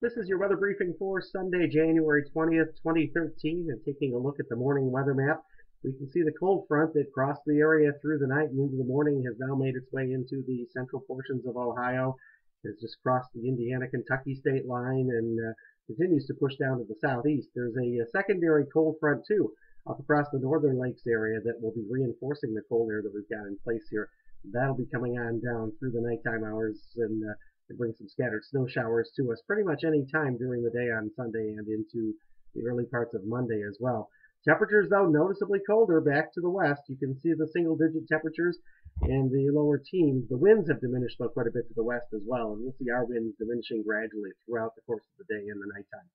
This is your weather briefing for Sunday, January 20th, 2013, and taking a look at the morning weather map. We can see the cold front that crossed the area through the night and into the morning has now made its way into the central portions of Ohio. Has just crossed the Indiana-Kentucky state line and continues to push down to the southeast. There's a secondary cold front, too, up across the northern lakes area that will be reinforcing the cold air that we've got in place here. That'll be coming on down through the nighttime hours and to bring some scattered snow showers to us pretty much any time during the day on Sunday and into the early parts of Monday as well. Temperatures, though, noticeably colder back to the west. You can see the single-digit temperatures and the lower teens. The winds have diminished, though, quite a bit to the west as well, and we'll see our winds diminishing gradually throughout the course of the day and the nighttime.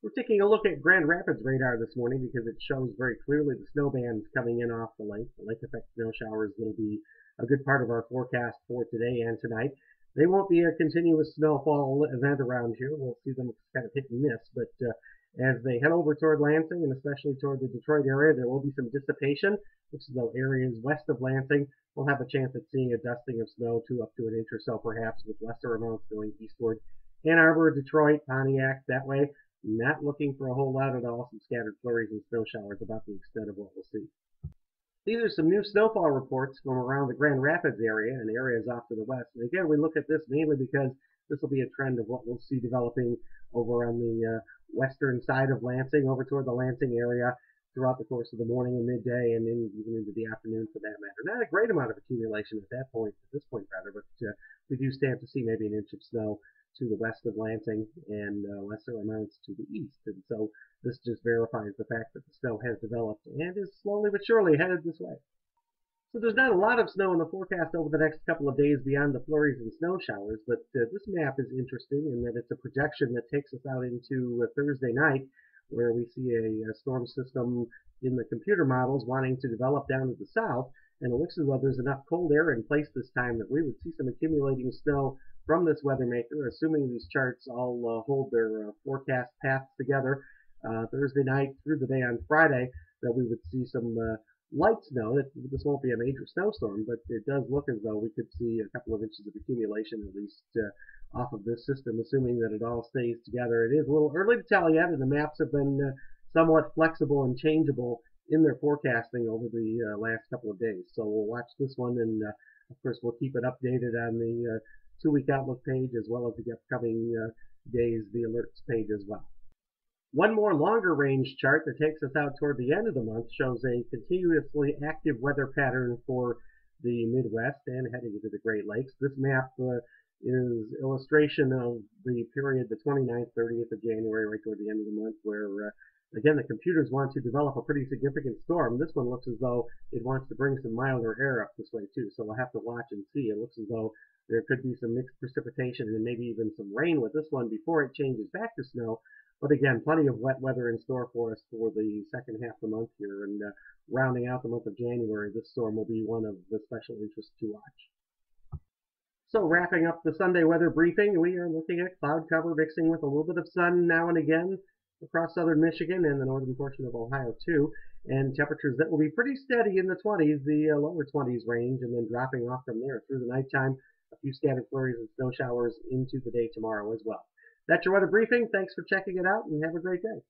We're taking a look at Grand Rapids radar this morning because it shows very clearly the snow bands coming in off the lake effect snow showers will be a good part of our forecast for today and tonight. They won't be a continuous snowfall event around here. We'll see them kind of hit and miss, but as they head over toward Lansing and especially toward the Detroit area, there will be some dissipation, which is though areas west of Lansing will have a chance at seeing a dusting of snow up to an inch or so perhaps, with lesser amounts going eastward. Ann Arbor, Detroit, Pontiac, that way, not looking for a whole lot at all. Some scattered flurries and snow showers, about the extent of what we'll see. These are some new snowfall reports from around the Grand Rapids area and areas off to the west. And again, we look at this mainly because this will be a trend of what we'll see developing over on the western side of Lansing, over toward the Lansing area throughout the course of the morning and midday and even into the afternoon for that matter. Not a great amount of accumulation at this point rather, but we do stand to see maybe an inch of snow to the west of Lansing and lesser amounts to the east. And so this just verifies the fact that the snow has developed and is slowly but surely headed this way. So there's not a lot of snow in the forecast over the next couple of days beyond the flurries and snow showers, but this map is interesting in that it's a projection that takes us out into Thursday night, where we see a storm system in the computer models wanting to develop down to the south, and it looks as though there's enough cold air in place this time that we would see some accumulating snow from this weather maker, assuming these charts all hold their forecast paths together Thursday night through the day on Friday, that we would see some light snow. This won't be a major snowstorm, but it does look as though we could see a couple of inches of accumulation at least off of this system, assuming that it all stays together. It is a little early to tell yet, and the maps have been somewhat flexible and changeable in their forecasting over the last couple of days. So we'll watch this one, and of course we'll keep it updated on the 2-week outlook page as well as the upcoming days, the alerts page as well. One more longer range chart that takes us out toward the end of the month shows a continuously active weather pattern for the Midwest and heading into the Great Lakes. This map is illustration of the period, the 29th, 30th of January, right toward the end of the month, where again, the computers want to develop a pretty significant storm. This one looks as though it wants to bring some milder air up this way too, so we'll have to watch and see. It looks as though there could be some mixed precipitation and maybe even some rain with this one before it changes back to snow. But again, plenty of wet weather in store for us for the second half of the month here. And rounding out the month of January, this storm will be one of the special interest to watch. So wrapping up the Sunday weather briefing, we are looking at cloud cover mixing with a little bit of sun now and again across southern Michigan and the northern portion of Ohio too. And temperatures that will be pretty steady in the 20s, the lower 20s range, and then dropping off from there through the nighttime. A few scattered flurries and snow showers into the day tomorrow as well. That's your weather briefing. Thanks for checking it out and have a great day.